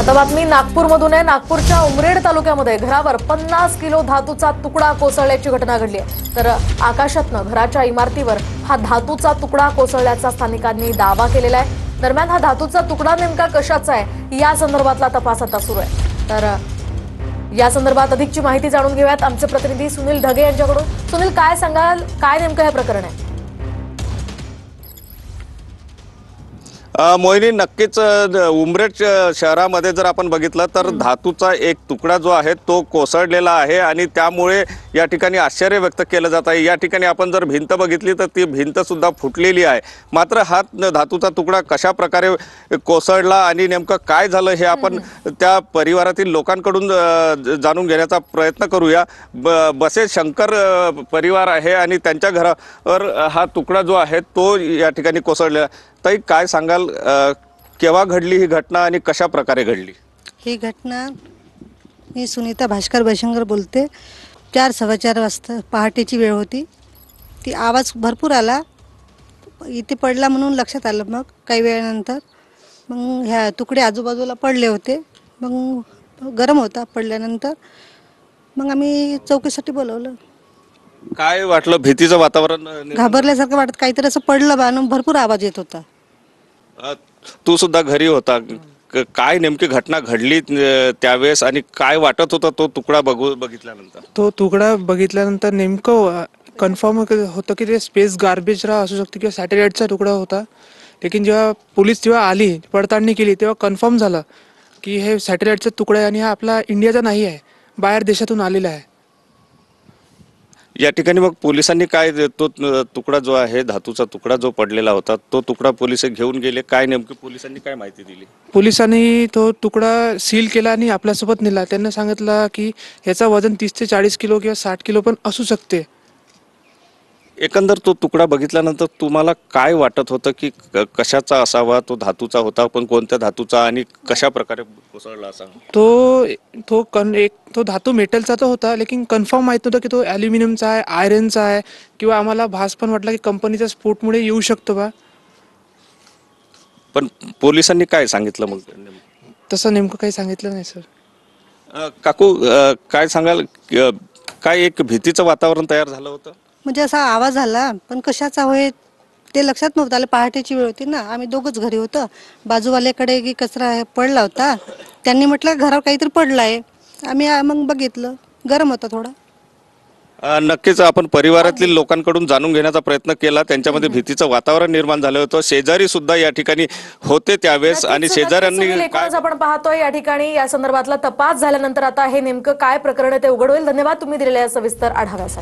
आता बातमी नागपूरमधून आहे। नागपूरच्या उमरेड तालुक्यामध्ये घरावर 50 किलो धातूचा तुकडा कोसळल्याची घटना घडली आहे। तर आकाशातनं घराच्या इमारतीवर हा धातूचा तुकडा कोसळल्याचा स्थानिकांनी दावा केलेला आहे। दरम्यान हा धातूचा तुकडा नेमका कशाचा आहे या संदर्भातला तपास आता सुरू आहे। तर या संदर्भात अधिकची माहिती जाणून घेऊयात आमचे प्रतिनिधी सुनील ढगे यांच्याकडून। सुनील, काय सांगाल, काय नेमकं हे प्रकरण आहे? मोहिनी, नक्कीच उमरेड शहरामध्ये जर आपण बघितलं तर धातूचा एक तुकडा जो आहे तो कोसळलेला आहे आणि त्यामुळे या ठिकाणी आश्चर्य व्यक्त केलं जात आहे। या ठिकाणी आपण जर भिंत बघितली तर ती भिंत सुद्धा फुटलेली आहे। मात्र हा धातूचा तुकडा कशा प्रकारे कोसळला आणि नेमकं काय झालं हे आपण त्या परिवारातील लोकांकडून जाणून घेण्याचा प्रयत्न करूया। बसे शंकर परिवार आहे आणि त्यांच्या घरावर हा तुकडा जो आहे तो या ठिकाणी कोसळलेला। ताई, काय सांगाल, केव्हा घडली ही घटना आणि कशा प्रकारे घडली? ही घटना, मी सुनीता भास्कर बैशंकर बोलते। 4:15 वाजता पहाटेची वेळ होती। ती आवाज भरपूर आला, इथे पडला म्हणून लक्षात आलं। मग काही वेळानंतर मग ह्या तुकडे आजूबाजूला पडले होते। मग गरम होता पडल्यानंतर मग आम्ही चौकीसाठी बोलवलं। काय वाटलं? भीतीचं वातावरण घाबरल्यासारखं वाटत, काहीतरी असं पडलं बा आणि भरपूर आवाज येत होता। तू सुद्धा घरी होता, काय नेमकी घटना घडली त्यावेळेस आणि काय वाटत होतं तो तुकडा बघितल्यानंतर? तो तुकडा बघितल्यानंतर नेमकं कन्फर्म होतं की ते स्पेस गार्बेज असू शकते किंवा सॅटेलाइटचा तुकडा होता। लेकिन जेव्हा पोलीस आली, पडताळणी केली, तेव्हा कन्फर्म झालं की हे सॅटेलाइटचा तुकडा आहे आणि हा आपला इंडियाचा नाही आहे, बाहेर देशातून आलेला आहे। या ठिकाणी मग पोलिसांनी काय, तो तुकडा जो आहे, धातूचा तुकडा जो पडलेला होता तो तुकडा पोलिस घेऊन गेले, काय नेमकी पोलिसांनी काय माहिती दिली? पोलिसांनी तो तुकडा सील केला आणि आपल्यासोबत नेला। त्यांना सांगितलं की याचा वजन 30 ते 40 किलो किंवा 60 किलो पण असू शकते। एकंदर तो तुकडा बघितल्यानंतर तुम्हाला काय वाटत होतं की कशाचा असावा? तो धातूचा होता, पण कोणत्या धातूचा आणि कशा प्रकारे कोसळला असावा? तो धातू मेटलचा तो होता, लेकिन कन्फर्म माहित नव्हतं की तो ॲल्युमिनियमचा आहे, आयरनचा आहे, किंवा आम्हाला भास पण वाटला की कंपनीच्या स्फोटमुळे येऊ शकतो बा। पण पोलिसांनी काय सांगितलं मग? तसं नेमकं काही सांगितलं नाही सर। काकू, काय सांगाल, काय एक भीतीचं वातावरण तयार झालं होतं? म्हणजे असा आवाज आला, पण कशाचा होय ते लक्षात नव्हतं आलं। पहाटेची वेळ होती ना, आम्ही दोघंच घरी होतो। बाजूवाल्याकडे की कचरा पडला होता, त्यांनी म्हटलं घरावर काहीतरी पडलं आहे। आम्ही मग बघितलं, गरम होता थोडा। नक्कीच आपण परिवारातील लोकांकडून जाणून घेण्याचा प्रयत्न केला। त्यांच्यामध्ये भीतीचं वातावरण निर्माण झालं होतं। शेजारी सुद्धा या ठिकाणी होते त्यावेळेस आणि शेजाऱ्यांनी आपण पाहतोय या ठिकाणी या संदर्भातला तपास झाल्यानंतर आता हे नेमकं काय प्रकरण आहे ते उघड होईल। धन्यवाद तुम्ही दिलेल्या सविस्तर आढाव्यासाठी।